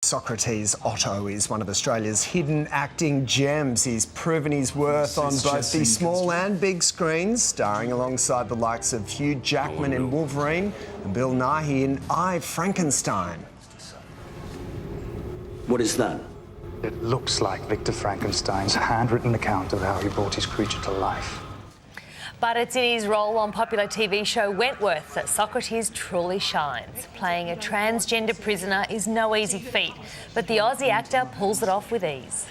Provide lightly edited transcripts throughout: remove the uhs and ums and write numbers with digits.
Socratis Otto is one of Australia's hidden acting gems. He's proven his worth on both the small and big screens, starring alongside the likes of Hugh Jackman in Wolverine and Bill Nighy in I, Frankenstein. What is that? It looks like Victor Frankenstein's handwritten account of how he brought his creature to life. But it's in his role on popular TV show Wentworth that Socratis truly shines. Playing a transgender prisoner is no easy feat, but the Aussie actor pulls it off with ease.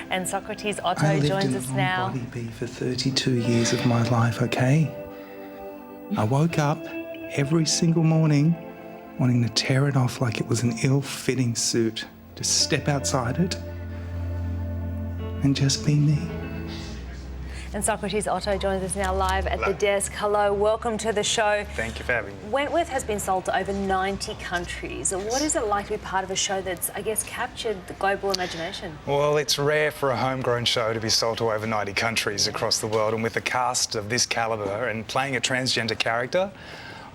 And Socratis Otto joins us now. I lived in a body for 32 years of my life, okay? I woke up every single morning wanting to tear it off like it was an ill-fitting suit, to step outside it and just be me. And Socratis Otto joins us now live at the desk. Hello, welcome to the show. Thank you for having me. Wentworth has been sold to over 90 countries. What is it like to be part of a show that's, I guess, captured the global imagination? Well, it's rare for a homegrown show to be sold to over 90 countries across the world, and with a cast of this calibre and playing a transgender character,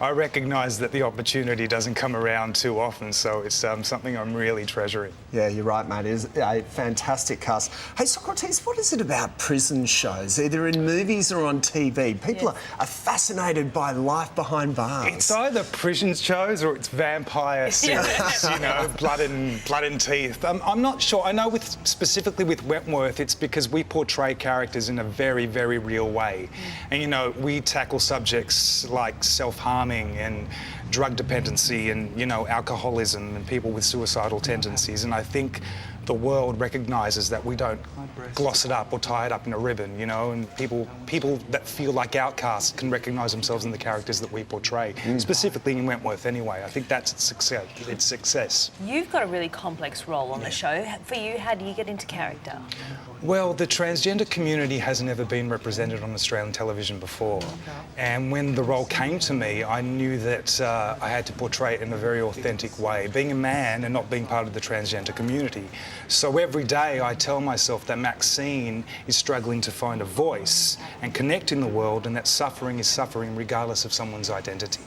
I recognise that the opportunity doesn't come around too often, so it's something I'm really treasuring. Yeah, you're right, mate. It is a fantastic cast. Hey, Socratis, what is it about prison shows, either in movies or on TV? People are fascinated by life behind bars. It's either prison shows or it's vampire series, you know, blood and teeth. I'm not sure. I know specifically with Wentworth, it's because we portray characters in a very, very real way. And, you know, we tackle subjects like self-harm and drug dependency and, you know, alcoholism and people with suicidal tendencies. And I think the world recognises that we don't gloss it up or tie it up in a ribbon, you know, and people that feel like outcasts can recognise themselves in the characters that we portray, specifically in Wentworth anyway. I think that's its success. You've got a really complex role on the show. For you, how do you get into character? Well, the transgender community has never been represented on Australian television before. And when the role came to me, I knew that I had to portray it in a very authentic way, being a man and not being part of the transgender community. So every day I tell myself that Maxine is struggling to find a voice and connect in the world, and that suffering is suffering regardless of someone's identity.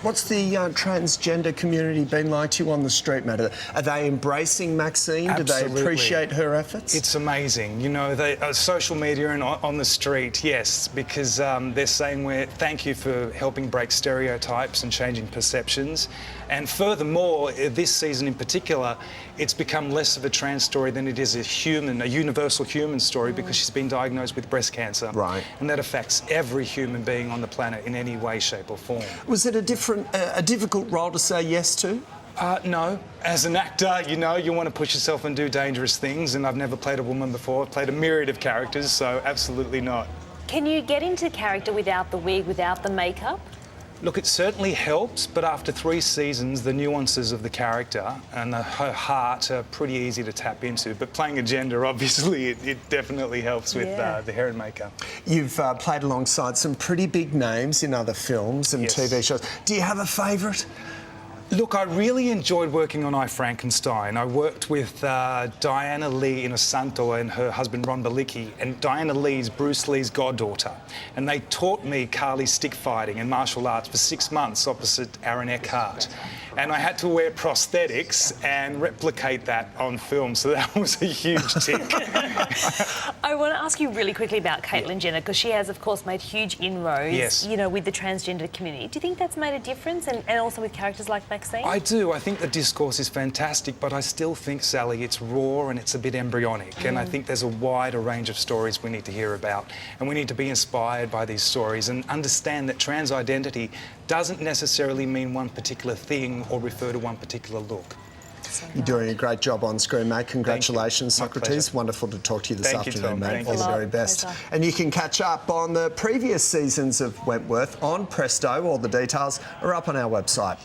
What's the transgender community been like to you on the street, mate? Are they embracing Maxine? Absolutely. Do they appreciate her efforts? It's amazing. You know, social media and on the street, yes, because they're saying thank you for helping break stereotypes and changing perceptions. And furthermore, this season in particular, it's become less of a trans story than it is a universal human story, because she's been diagnosed with breast cancer. Right. And that affects every human being on the planet in any way, shape or form. Was it a difficult role to say yes to? No. As an actor, you know, you want to push yourself and do dangerous things, and I've never played a woman before. I've played a myriad of characters, so absolutely not. Can you get into character without the wig, without the makeup? Look, it certainly helps, but after 3 seasons, the nuances of the character and her heart are pretty easy to tap into. But playing a gender, obviously, it definitely helps with the hair and makeup. You've played alongside some pretty big names in other films and TV shows. Do you have a favourite? Look, I really enjoyed working on I, Frankenstein. I worked with Diana Lee Inosanto and her husband Ron Balicki, and Diana Lee's Bruce Lee's goddaughter. And they taught me Kali stick fighting and martial arts for 6 months opposite Aaron Eckhart. And I had to wear prosthetics and replicate that on film, so that was a huge tick. I want to ask you really quickly about Caitlyn Jenner, because she has, of course, made huge inroads, you know, with the transgender community. Do you think that's made a difference, and also with characters like Maxine? I do. I think the discourse is fantastic, but I still think, Sally, it's raw and it's a bit embryonic. And I think there's a wider range of stories we need to hear about, and we need to be inspired by these stories and understand that trans identity doesn't necessarily mean one particular thing or refer to one particular look. You're doing a great job on screen, mate. Congratulations, Socratis. Wonderful to talk to you this afternoon, mate. All the very best. And you can catch up on the previous seasons of Wentworth on Presto. All the details are up on our website.